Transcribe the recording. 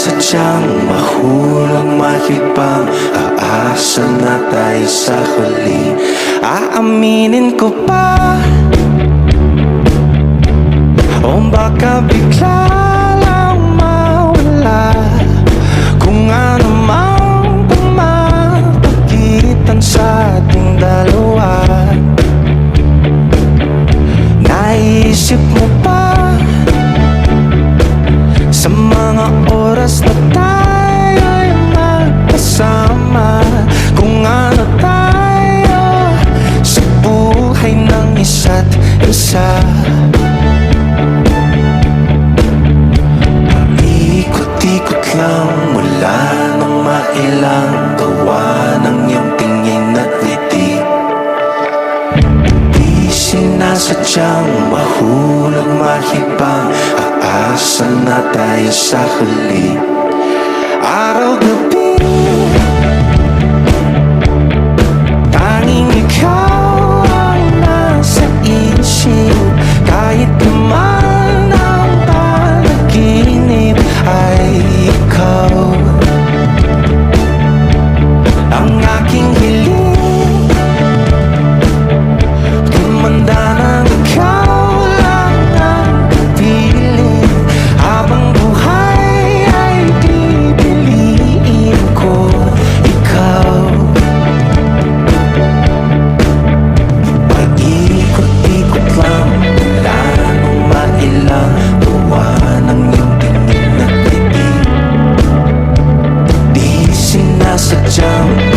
sinasadyang mahulog makipang aasa na tayo sa huli. Aaminin ko pa, o baka bigla lang mawala kung ano mang pumapagitan sa ating dalawa. Naisip mo ba sa mga oras na tayo'y magkasama, kung ano tayo sa buhay ng isa't isa? Ikot-ikot lang mula nang mailang gawa ng iyong tingin at ngiti. Di sinasadyang mahulog mahibang, aasa na tayo sa huli. Araw-gabi tanging ikaw ang nasa isip, kahit naman ang panaginip ay ikaw. Ang aking hiling, tumanda ng ikaw lang ang kapiling, habang buhay ay pipiliin ko ikaw. Paikot-ikot lang mula nung mailang gawa ng iyong tingin at ngiti. Di sinasadyang